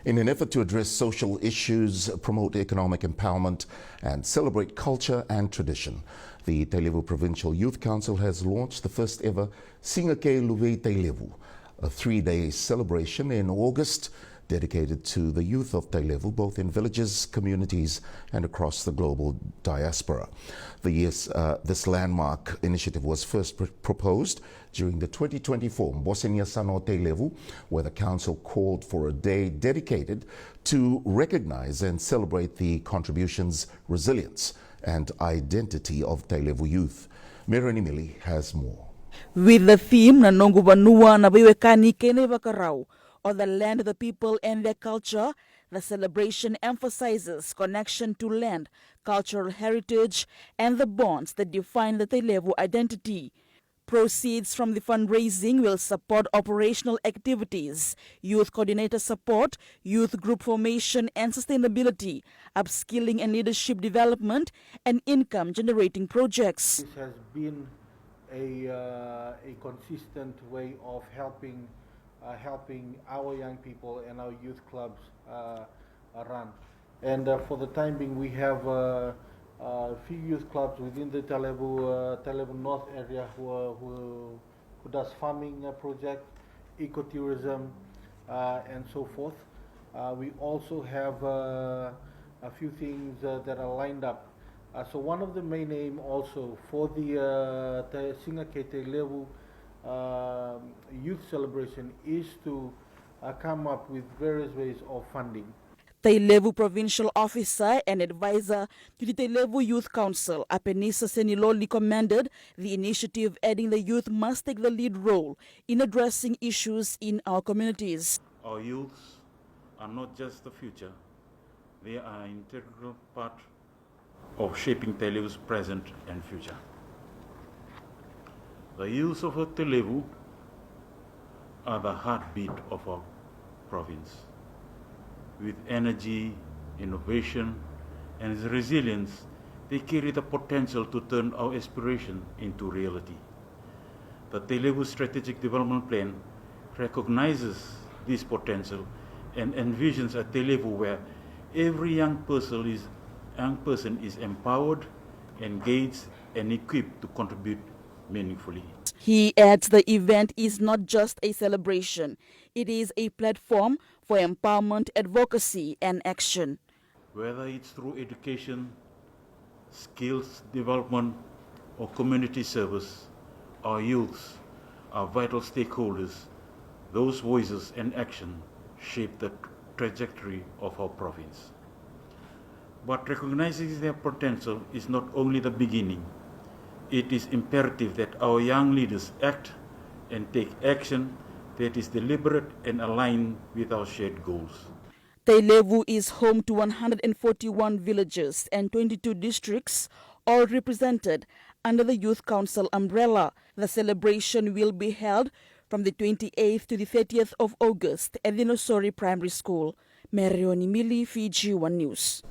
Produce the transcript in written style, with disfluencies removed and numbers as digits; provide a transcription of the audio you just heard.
In an effort to address social issues, promote economic empowerment and celebrate culture and tradition, the Tailevu Provincial Youth Council has launched the first ever Siga Kei Luvei Tailevu, a 3-day celebration in August dedicated to the youth of Tailevu, both in villages, communities, and across the global diaspora. This landmark initiative was first proposed during the 2024 Mbosenia Sano Tailevu, where the council called for a day dedicated to recognize and celebrate the contributions, resilience, and identity of Tailevu youth. Meroni Mili has more. With the theme Nanongu Banua na Biwekani Kene Bakarau, or the land of the people and their culture, the celebration emphasizes connection to land, cultural heritage, and the bonds that define the Tailevu identity. Proceeds from the fundraising will support operational activities, youth coordinator support, youth group formation and sustainability, upskilling and leadership development, and income-generating projects. This has been a consistent way of helping our young people and our youth clubs run. And for the time being, we have a few youth clubs within the Tailevu North area who does farming project, ecotourism, and so forth. We also have a few things that are lined up. So one of the main aim also for the Siga Kei Luvei Tailevu youth celebration is to come up with various ways of funding. Tailevu Provincial Officer and Advisor to the Tailevu Youth Council, Apenisa Seniloli, commended the initiative, adding the youth must take the lead role in addressing issues in our communities. Our youths are not just the future, they are an integral part of shaping Tailevu's present and future. The youth of Tailevu are the heartbeat of our province. With energy, innovation, and resilience, they carry the potential to turn our aspiration into reality. The Tailevu Strategic Development Plan recognizes this potential and envisions a Tailevu where every young person is empowered, engaged, and equipped to contribute meaningfully. He adds the event is not just a celebration, it is a platform for empowerment, advocacy, and action. Whether it's through education, skills development, or community service, our youths are vital stakeholders. Those voices and action shape the trajectory of our province. But recognizing their potential is not only the beginning. It is imperative that our young leaders act and take action that is deliberate and aligned with our shared goals. Tailevu is home to 141 villages and 22 districts, all represented under the Youth Council umbrella. The celebration will be held from the 28th to the 30th of August at the Nosori Primary School. Meroni Mili, Fiji 1 News.